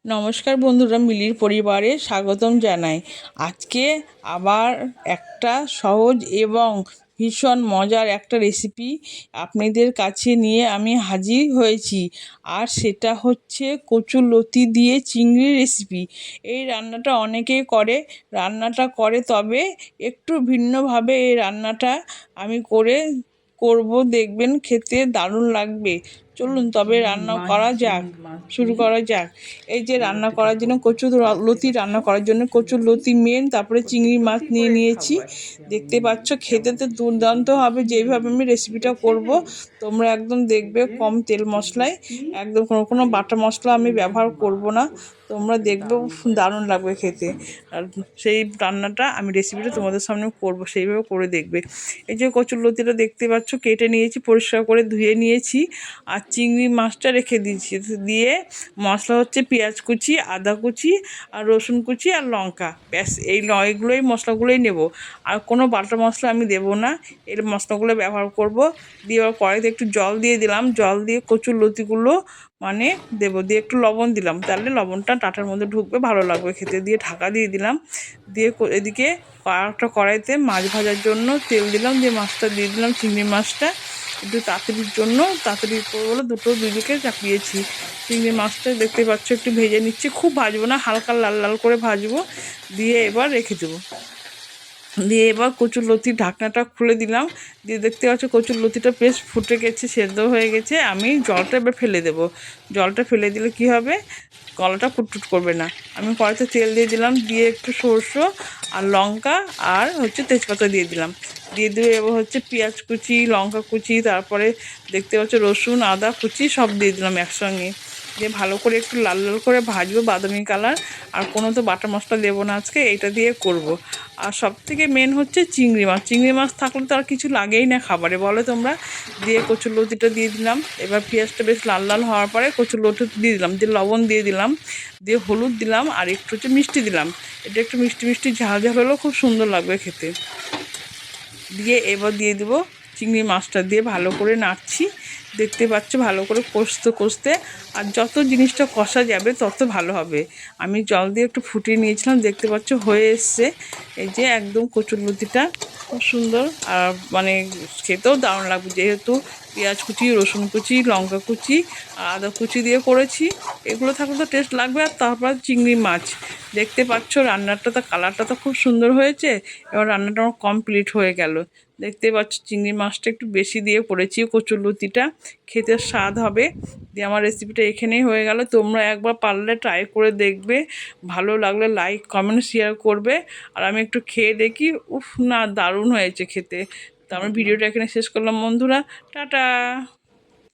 নমস্কার বন্ধুরা, মিলির পরিবারে স্বাগতম জানাই। আজকে আবার একটা সহজ এবং ভীষণ মজার একটা রেসিপি আপনাদের কাছে নিয়ে আমি হাজির হয়েছি। আর সেটা হচ্ছে কচুরলতি দিয়ে চিংড়ির রেসিপি। এই রান্নাটা অনেকেই করে, তবে একটু ভিন্নভাবে এই রান্নাটা আমি করব, দেখবেন খেতে দারুণ লাগবে। চলুন তবে শুরু করা যাক। এই যে রান্না করার জন্য কচুরলতি রান্না করার জন্য কচুরলতি মেন, তারপরে চিংড়ি মাছ নিয়ে নিয়েছি। দেখতে পাচ্ছ, খেতে তো দুর্দান্ত হবে। যেইভাবে আমি রেসিপিটা করব তোমরা একদম দেখবে কম তেল মশলায়, একদম কোনো বাটা মশলা আমি ব্যবহার করব না। তোমরা দেখবে দারুণ লাগবে খেতে। আর সেই রান্নাটা রেসিপিটা তোমাদের সামনে করব, সেইভাবে করে দেখবে। এই যে কচুরলতিটা দেখতে পাচ্ছ, কেটে নিয়েছি, পরিষ্কার করে ধুয়ে নিয়েছি। আর চিংড়ি মাছটা রেখে দিয়েছি। দিয়ে মশলা হচ্ছে পেঁয়াজ কুচি, আদা কুচি, আর রসুন কুচি, আর লঙ্কা। ব্যাস এগুলোই মশলাগুলোই নেব। আর কোনো বাটা মশলা আমি দেবো না, এর মশলাগুলো ব্যবহার করব। দিয়ে এবার কড়াইতে একটু জল দিয়ে দিলাম, জল দিয়ে কচুরলতিগুলো দেবো, দিয়ে একটু লবণ দিলাম, তাহলে লবণটা ডাঁটার মধ্যে ঢুকবে, ভালো লাগবে খেতে। দিয়ে ঢাকা দিয়ে দিলাম। দিয়ে এদিকে একটা কড়াইতে মাছ ভাজার জন্য তেল দিলাম, দিয়ে মাছটা দিয়ে দিলাম, চিংড়ি মাছটা একটু তাড়াতাড়ি করবো বলে দুই দিকে চাপিয়েছি। চিংড়ি মাছটা দেখতে পাচ্ছ একটু ভেজে নিচ্ছি, খুব ভাজবো না, হালকা লাল লাল করে ভাজবো। দিয়ে এবার রেখে দেবো। দিয়ে এবার কচুরলতির ঢাকনাটা খুলে দিলাম। দিয়ে দেখতে পাচ্ছ কচুরলতিটা বেশ ফুটে গেছে, সেদ্ধ হয়ে গেছে। আমি জলটা এবার ফেলে দেবো। জলটা ফেলে দিলে কি হবে, গলাটা ফুটফুট করবে না। আমি কড়াইতে তেল দিয়ে দিলাম, দিয়ে একটু সরষে আর লঙ্কা আর তেজপাতা দিয়ে দিলাম। দিয়ে এবার পেঁয়াজ কুচি, লঙ্কা কুচি, তারপরে দেখতে পাচ্ছ রসুন আদা কুচি সব দিয়ে দিলাম একসঙ্গে। দিয়ে ভালো করে একটু লাল লাল করে ভাজবো, বাদামি কালার। আর কোনো তো বাটা মশলা দেবো না আজকে, এটা দিয়ে করব। আর সব থেকে মেন হচ্ছে চিংড়ি মাছ থাকলে তো আর কিছু লাগেই না খাবারে, বলো তোমরা। দিয়ে কচুরলতিটা দিয়ে দিলাম। এবার পেঁয়াজটা বেশ লাল লাল হওয়ার পরে কচুরলতি দিয়ে দিলাম, দিয়ে লবণ দিয়ে দিলাম, দিয়ে হলুদ দিলাম, আর একটু মিষ্টি দিলাম। এটা একটু মিষ্টি মিষ্টি ঝাল ঝাল হলেও খুব সুন্দর লাগবে খেতে। দিয়ে এবার দিয়ে দেবো চিংড়ি মাছটা, দিয়ে ভালো করে নাড়ছি। দেখতে পাচ্ছ ভালো করে কষতে, আর যত জিনিসটা কষা যাবে তত ভালো হবে। আমি জল দিয়ে একটু ফুটিয়ে নিয়েছিলাম, দেখতে পাচ্ছ হয়ে এসছে। এই যে একদম কচুরলতিটা খুব সুন্দর, আর খেতেও দারুণ লাগবে, যেহেতু পেঁয়াজ কুচি, রসুন কুচি, লঙ্কা কুচি আর আদা কুচি দিয়ে করেছি। এগুলো থাকলে তো টেস্ট লাগবে। আর তারপর চিংড়ি মাছ দেখতে পাচ্ছ, রান্নাটা তো কালারটা তো খুব সুন্দর হয়েছে। এবার রান্নাটা আমার কমপ্লিট হয়ে গেল। দেখতে পাচ্ছ চিংড়ি মাছটা একটু বেশি দিয়ে করেছি, কচুরলতিটা খেতে স্বাদ হবে। দিয়ে আমার রেসিপিটা এখানেই হয়ে গেল। তোমরা একবার পারলে ট্রাই করে দেখবে, ভালো লাগলে লাইক কমেন্ট শেয়ার করবে। আর আমি একটু খেয়ে দেখি, উফ না দারুণ হয়েছে খেতে। তো আমার ভিডিওটা এখানে শেষ করলাম বন্ধুরা, টাটা।